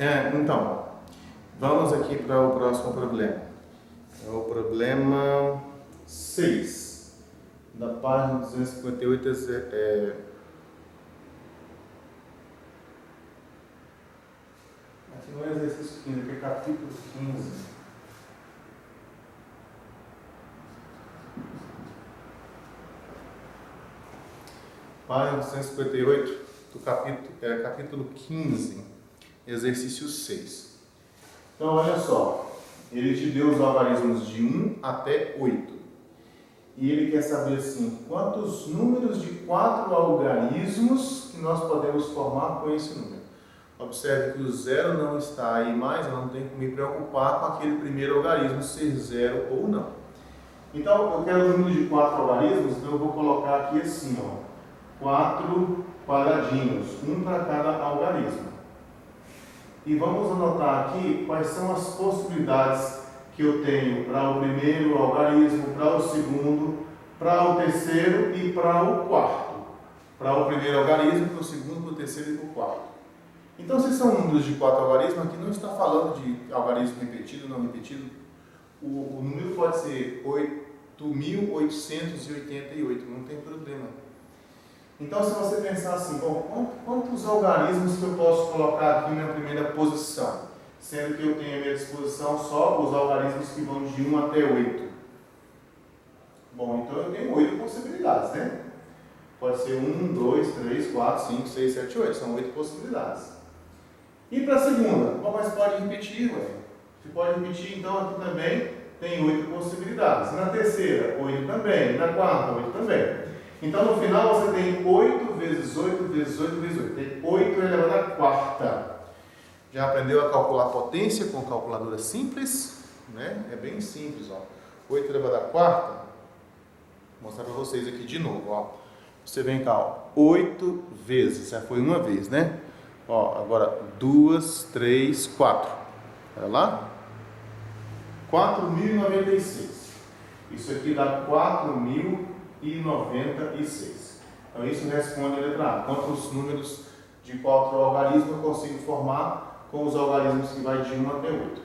Então, vamos aqui para o próximo problema. É o problema 6, da página 258. Aqui não é exercício 15, aqui é capítulo 15. Página 258 do capítulo 15, exercício 6. Então, olha só, ele te deu os algarismos de 1 até 8. E ele quer saber assim, quantos números de 4 algarismos que nós podemos formar com esse número. Observe que o 0 não está aí mais, eu não tenho que me preocupar com aquele primeiro algarismo ser 0 ou não. Então, eu quero o número de 4 algarismos, então eu vou colocar aqui assim, ó, 4 quadradinhos, um para cada algarismo. E vamos anotar aqui quais são as possibilidades que eu tenho para o primeiro algarismo, para o segundo, para o terceiro e para o quarto. Para o primeiro algarismo, para o segundo, para o terceiro e para o quarto. Então, se são números de 4 algarismos, aqui não está falando de algarismo repetido ou não repetido. O número pode ser 8.888, não tem problema. Então, se você pensar assim, bom, quantos algarismos que eu posso colocar aqui na primeira posição? Sendo que eu tenho à minha disposição só os algarismos que vão de 1 até 8. Bom, então eu tenho 8 possibilidades, né? Pode ser 1, 2, 3, 4, 5, 6, 7, 8. São 8 possibilidades. E para a segunda? Bom, mas pode repetir, ué. Se pode repetir, então aqui também tem 8 possibilidades. Na terceira, 8 também. Na quarta, 8 também. Então, no final, você tem 8 vezes 8 vezes 8 vezes 8. Tem 8 elevado à quarta. Já aprendeu a calcular potência com calculadora simples? Né? É bem simples. Ó. 8 elevado à quarta. Vou mostrar para vocês aqui de novo. Ó. Você vem cá, ó. 8 vezes. Já foi uma vez, né? Ó, agora 2, 3, 4. Olha lá. 4.096. Isso aqui dá 4.096. Então, isso responde a letra A. Quantos números de 4 algarismos eu consigo formar com os algarismos que vai de 1 até 8?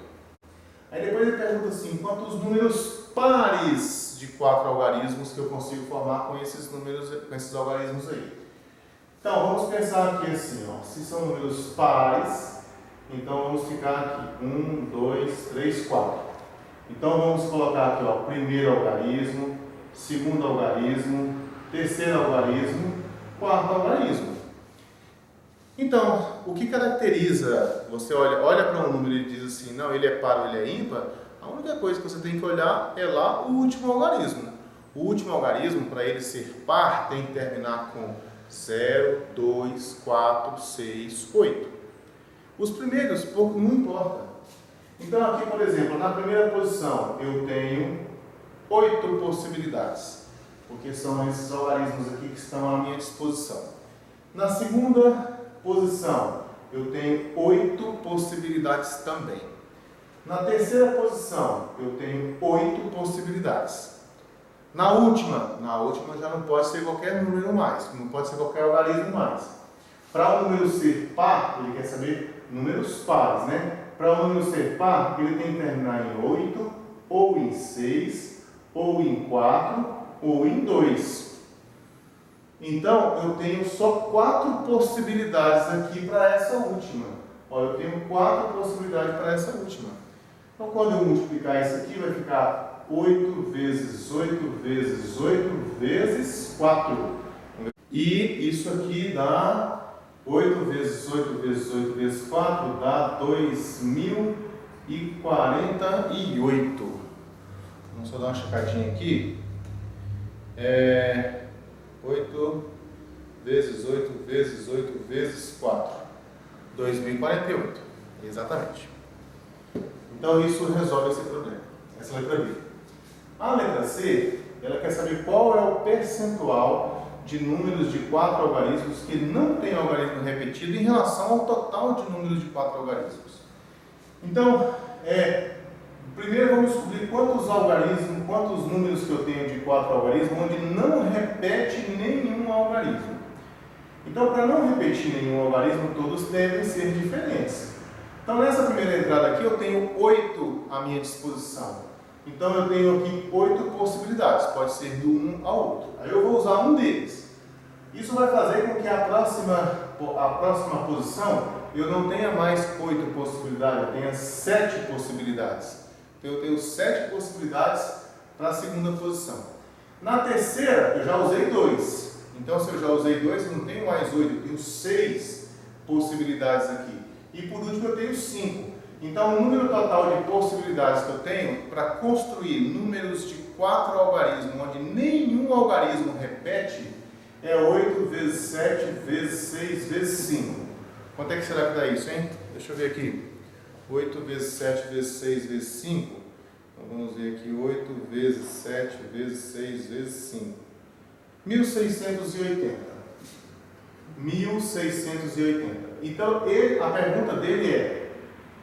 Aí depois ele pergunta assim, quantos números pares de 4 algarismos que eu consigo formar com esses números, com esses algarismos aí? Então, vamos pensar aqui assim, ó, se são números pares, então vamos ficar aqui, 1, 2, 3, 4. Então, vamos colocar aqui, ó, primeiro algarismo, segundo algarismo, terceiro algarismo, quarto algarismo. Então, o que caracteriza, você olha para um número e diz assim, não, ele é par ou ele é ímpar, a única coisa que você tem que olhar é lá o último algarismo. O último algarismo, para ele ser par, tem que terminar com 0, 2, 4, 6, 8. Os primeiros, pouco não importa. Então, aqui, por exemplo, na primeira posição, eu tenho 8 possibilidades, porque são esses algarismos aqui que estão à minha disposição. Na segunda posição, eu tenho 8 possibilidades também. Na terceira posição, eu tenho 8 possibilidades. Na última já não pode ser qualquer número mais, não pode ser qualquer algarismo mais. Para o número ser par, ele quer saber números pares, né? Para o número ser par, ele tem que terminar em 8, ou em 6, ou em 4, ou em 2. Então, eu tenho só 4 possibilidades aqui para essa última. Ó, eu tenho 4 possibilidades para essa última. Então, quando eu multiplicar isso aqui, vai ficar 8 vezes 8 vezes 8 vezes 4. E isso aqui dá 8 vezes 8 vezes 8 vezes 4 dá 2.048. Vamos só dar uma checadinha aqui. 8 vezes 8 vezes 8 vezes 4. 2.048. Exatamente. Então isso resolve esse problema. Essa é a letra B. A letra C, ela quer saber qual é o percentual de números de 4 algarismos que não tem algarismo repetido em relação ao total de números de 4 algarismos. Então, primeiro vamos descobrir quantos números que eu tenho de 4 algarismos onde não repete nenhum algarismo. Então, para não repetir nenhum algarismo, todos devem ser diferentes. Então, nessa primeira entrada aqui, eu tenho 8 à minha disposição. Então, eu tenho aqui 8 possibilidades, pode ser do um ao outro. Aí eu vou usar um deles. Isso vai fazer com que a próxima posição eu não tenha mais 8 possibilidades, eu tenha 7 possibilidades. Então, eu tenho 7 possibilidades para a segunda posição. Na terceira, eu já usei 2. Então, se eu já usei 2, eu não tenho mais 8, eu tenho 6 possibilidades aqui. E por último, eu tenho 5. Então, o número total de possibilidades que eu tenho para construir números de 4 algarismos, onde nenhum algarismo repete, é 8 vezes 7 vezes 6 vezes 5. Quanto é que será que dá isso, hein? Deixa eu ver aqui. 8 vezes 7 vezes 6 vezes 5. Então, vamos ver aqui. 8 vezes 7 vezes 6 vezes 5. 1680. 1680. Então, a pergunta dele é: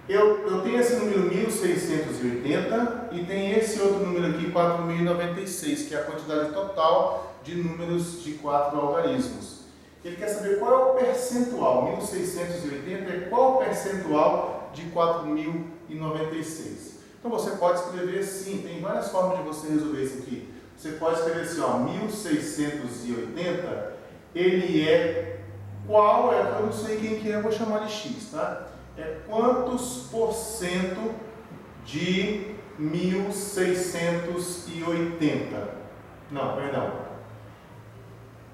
eu tenho esse número 1680 e tem esse outro número aqui, 4096, que é a quantidade total de números de 4 algarismos. Ele quer saber qual é o percentual. 1680 é qual o percentual de 4096. Então, você pode escrever assim, tem várias formas de você resolver isso aqui. Você pode escrever assim, ó, 1680, ele é qual é, eu não sei quem que é, eu vou chamar de x, tá? É quantos por cento de 1680? Não, perdão.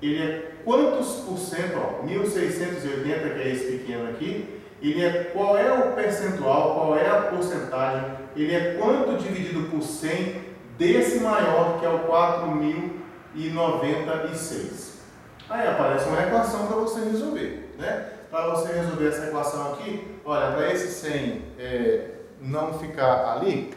Ele é quantos por cento, ó, 1680, que é esse pequeno aqui, ele é qual é o percentual, qual é a porcentagem, ele é quanto dividido por 100 desse maior, que é o 4096. Aí aparece uma equação para você resolver, né? Para você resolver essa equação aqui, olha, para esse 100 não ficar ali,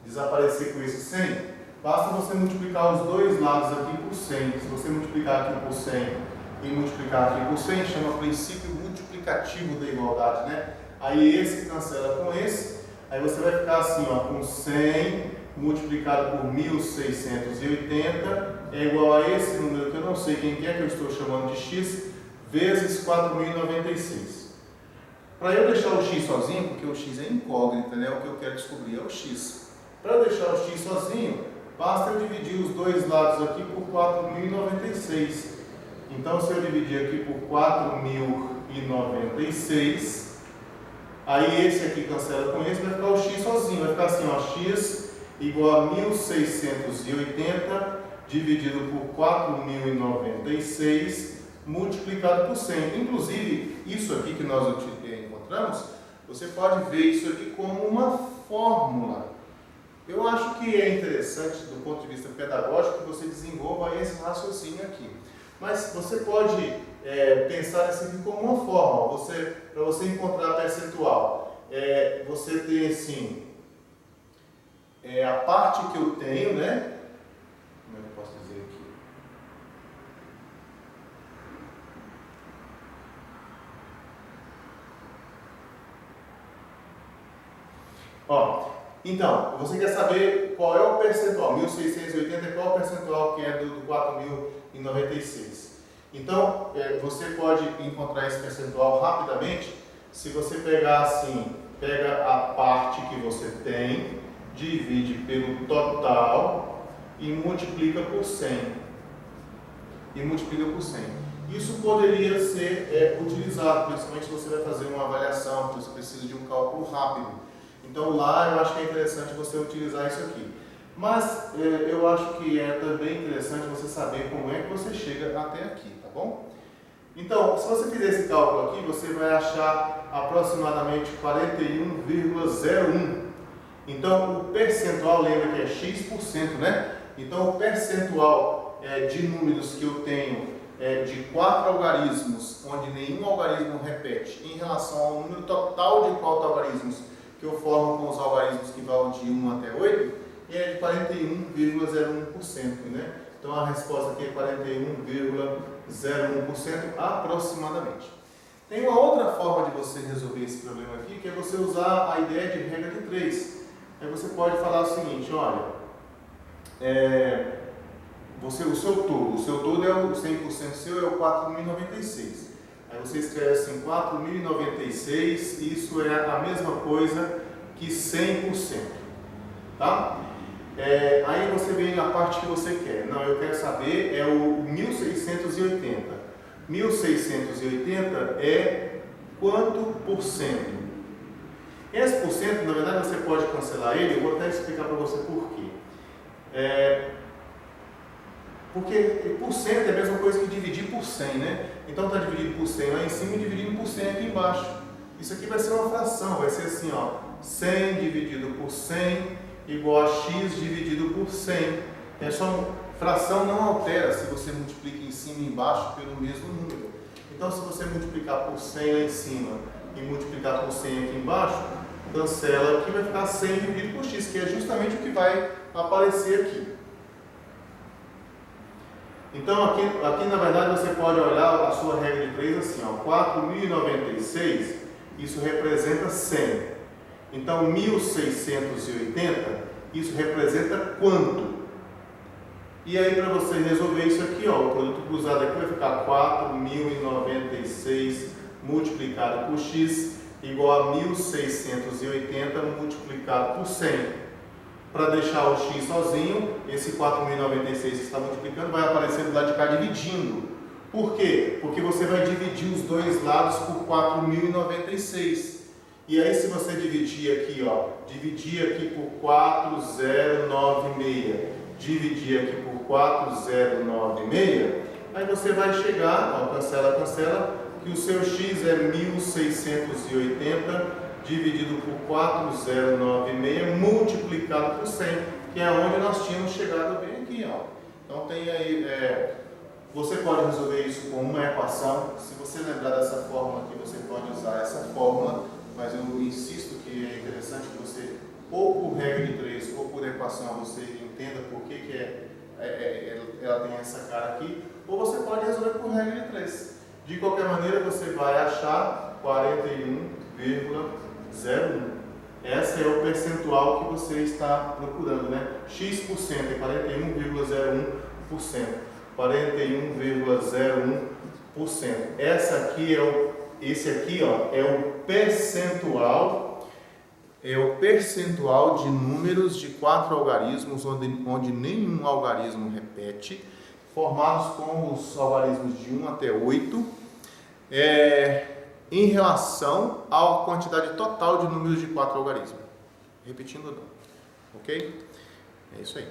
desaparecer com esse 100, basta você multiplicar os dois lados aqui por 100. Se você multiplicar aqui por 100 e multiplicar aqui por 100, chama princípio multiplicativo da igualdade, né? Aí esse cancela com esse, aí você vai ficar assim, ó, com 100 multiplicado por 1680 é igual a esse número que eu não sei quem que eu estou chamando de x, vezes 4096. Para eu deixar o x sozinho, porque o x é incógnito, né? O que eu quero descobrir é o x. Para eu deixar o x sozinho, basta eu dividir os dois lados aqui por 4096. Então, se eu dividir aqui por 4096, aí esse aqui cancela com esse, vai ficar o x sozinho, vai ficar assim, ó, x igual a 1680 dividido por 4096 multiplicado por 100. Inclusive, isso aqui que nós encontramos, você pode ver isso aqui como uma fórmula. Eu acho que é interessante, do ponto de vista pedagógico, que você desenvolva esse raciocínio aqui. Mas você pode pensar isso aqui como uma fórmula. Para você encontrar percentual, você tem assim, a parte que eu tenho, né? Como é que eu posso dizer aqui? Ó, então, você quer saber qual é o percentual? 1680 é qual o percentual que é do 4096? Então, você pode encontrar esse percentual rapidamente se você pegar assim, pega a parte que você tem, divide pelo total e multiplica por 100. Isso poderia ser utilizado, principalmente se você vai fazer uma avaliação, que você precisa de um cálculo rápido. Então lá eu acho que é interessante você utilizar isso aqui. Mas eu acho que é também interessante você saber como é que você chega até aqui, tá bom? Então, se você fizer esse cálculo aqui, você vai achar aproximadamente 41,01. Então, o percentual, lembra que é x%, né? Então, o percentual de números que eu tenho de 4 algarismos, onde nenhum algarismo repete, em relação ao número total de 4 algarismos que eu formo com os algarismos que vão de 1 até 8, é de 41,01%, né? Então, a resposta aqui é 41,01% aproximadamente. Tem uma outra forma de você resolver esse problema aqui, que é você usar a ideia de regra de 3. Aí você pode falar o seguinte, olha, o seu todo é o 100% seu, é o 4096. Aí você escreve assim, 4.096, isso é a mesma coisa que 100%, tá? Aí você vem na parte que você quer. Não, eu quero saber é o 1680. 1680 é quanto por cento? Esse por cento, na verdade, você pode cancelar ele. Eu vou até explicar para você por quê. Porque por cento é a mesma coisa que dividir por 100, né? Então está dividido por 100 lá em cima e dividido por 100 aqui embaixo. Isso aqui vai ser uma fração, vai ser assim, ó, 100 dividido por 100 igual a x dividido por 100. Fração não altera se você multiplica em cima e embaixo pelo mesmo número. Então, se você multiplicar por 100 lá em cima e multiplicar por 100 aqui embaixo, cancela aqui, vai ficar 100 dividido por x, que é justamente o que vai aparecer aqui. Então, aqui na verdade, você pode olhar a sua regra de 3 assim, ó, 4.096, isso representa 100. Então, 1680, isso representa quanto? E aí, para você resolver isso aqui, ó, o produto cruzado aqui vai ficar 4.096 multiplicado por x igual a 1680 multiplicado por 100. Para deixar o x sozinho, esse 4.096 que está multiplicando vai aparecer do lado de cá dividindo. Por quê? Porque você vai dividir os dois lados por 4.096. E aí, se você dividir aqui, ó, dividir aqui por 4096, dividir aqui por 4096, aí você vai chegar, ó, cancela, cancela, que o seu x é 1680 dividido por 4096 multiplicado por 100, que é onde nós tínhamos chegado bem aqui, ó. Então tem aí, você pode resolver isso com uma equação. Se você lembrar dessa fórmula aqui, você pode usar essa fórmula, mas eu insisto que é interessante que você, ou por regra de 3 ou por equação, você entenda por que ela tem essa cara aqui, ou você pode resolver por regra de 3. De qualquer maneira, você vai achar 41,01. Esse é o percentual que você está procurando, né? X% é 41,01%. 41,01%. Esse aqui, ó, é o percentual de números de 4 algarismos onde nenhum algarismo repete, formados com os algarismos de 1 até 8, em relação à quantidade total de números de 4 algarismos. Repetindo, não. Ok? É isso aí.